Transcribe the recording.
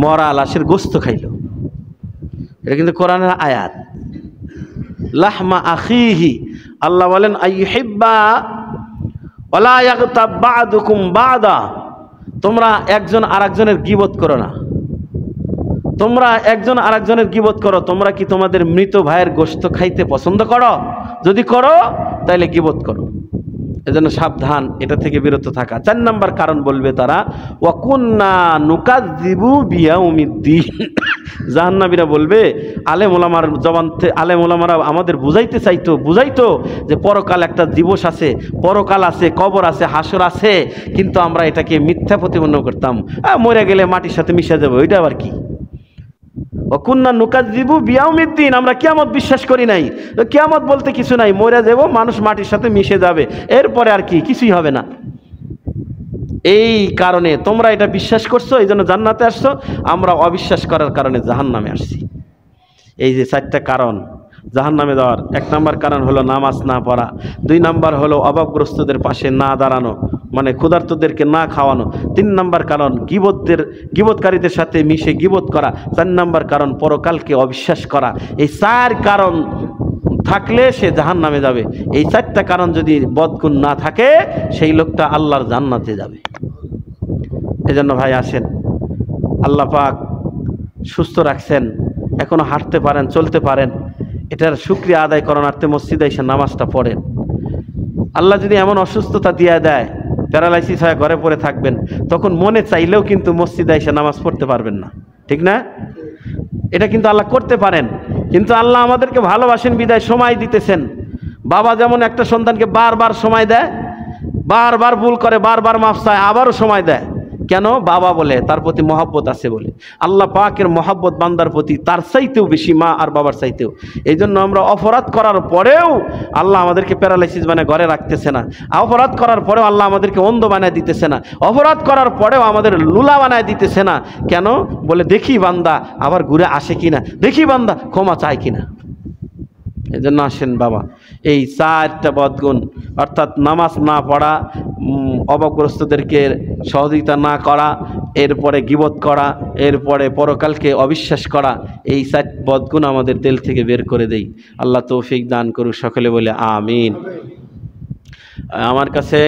মরা লাশের গোস্ত খাইল, এটা কিন্তু কোরআনের আয়াত। লাহমা আখিহি, আল্লাহ বলেন আইয়ুহিব্বা ওয়ালা ইয়াগতাব বা'দুকুম বা'দা, তোমরা একজন আরেকজনের গীবত করো না। তোমরা একজন আরেকজনের গীবত করো, তোমরা কি তোমাদের মৃত ভাইয়ের গোশত খাইতে পছন্দ করো? যদি করো তাহলে গীবত করো। এজন্য সাবধান, এটা থেকে বিরত থাকা। 4 নম্বর কারণ বলবে তারা, ওয়াকুন্না নুকাযযিবু বিয়াউমিদ্দিন। জাহান্নামীরা বলবে, আলেম ওলামার জবান থেকে আলেম ওলামারা আমাদের বুঝাইতো যে পরকাল একটা দিবস আছে, পরকাল আছে, কবর আছে, হাসর আছে, কিন্তু আমরা এটাকে মিথ্যা প্রতিপন্ন করতাম। মরে গেলে মাটির সাথে মিশে যাবে, ওইটা আবার কি? ওয়াকুন্না নুকাযযিবু বিয়াউমিদ্দিন, আমরা কিয়ামত বিশ্বাস করি নাই। কিয়ামত বলতে কিছু নাই, মরে যাব, মানুষ মাটির সাথে মিশে যাবে, এরপরে আর কি, কিছুই হবে না। এই কারণে তোমরা এটা বিশ্বাস করছো, এই জন্য জান্নাতে আসছো, আমরা অবিশ্বাস করার কারণে জাহান্নামে আসছি। এই যে 4টা কারণ জাহান্নামে যাওয়ার। 1 নম্বর কারণ হলো নামাজ না পড়া, 2 নম্বর হলো অভাবগ্রস্তদের পাশে না দাঁড়ানো, মানে ক্ষুধার্তদেরকে না খাওয়ানো, 3 নম্বর কারণ গীবতকারীদের সাথে মিশে গীবত করা, 4 নম্বর কারণ পরকালকে অবিশ্বাস করা। এই 4 কারণ থাকলে সে জাহান্নামে যাবে। এই 4টা কারণ যদি বদগুণ না থাকে, সেই লোকটা আল্লাহর জান্নাতে যাবে। এজন্য ভাই আসেন, আল্লাহ পাক সুস্থ রাখছেন, এখনো হাঁটতে পারেন, চলতে পারেন, এটার শুকরিয়া আদায় করানার্থে মসজিদে এসে নামাজটা পড়েন। আল্লাহ যদি এমন অসুস্থতা দিয়ে দেয়, প্যারালাইসিস হয়ে ঘরে পড়ে থাকবেন, তখন মনে চাইলেও কিন্তু মসজিদে এসে নামাজ পড়তে পারবেন না, ঠিক না? এটা কিন্তু আল্লাহ করতে পারেন, কিন্তু আল্লাহ আমাদেরকে ভালোবাসেন বিদায় সময় দিতেছেন। বাবা যেমন একটা সন্তানকে বারবার সময় দেয়, বারবার ভুল করে, বারবার মাফ চায়, আবারও সময় দেয়, কেন? বাবা বলে তার প্রতি মহব্বত আছে বলে। আল্লাহ পাকের মহব্বত বান্দার প্রতি তার চাইতেও বেশি, মা আর বাবার চাইতেও। এই জন্য আমরা অপরাধ করার পরেও আল্লাহ আমাদেরকে প্যারালাইসিস বানিয়ে ঘরে রাখতেছে না, অপরাধ করার পরেও আল্লাহ আমাদেরকে অন্ধ বানায় দিতেছে না, অপরাধ করার পরেও আমাদের লুলা বানায় দিতেছে না। কেন? বলে দেখি বান্দা আবার ঘুরে আসে কিনা, দেখি বান্দা ক্ষমা চায় কিনা। এই জন্য আসেন বাবা, এই 4টা বদগুণ, অর্থাৎ নামাজ না পড়া, অভাবগ্রস্তদেরকে সহযোগিতা না করা, এরপরে গীবত করা, এরপরে পরকালকে অবিশ্বাস করা, এই 4 বদগুণ আমাদের দিল থেকে বের করে দেই। আল্লাহ তৌফিক দান করুক সকলে বলে আমিন। আমার কাছে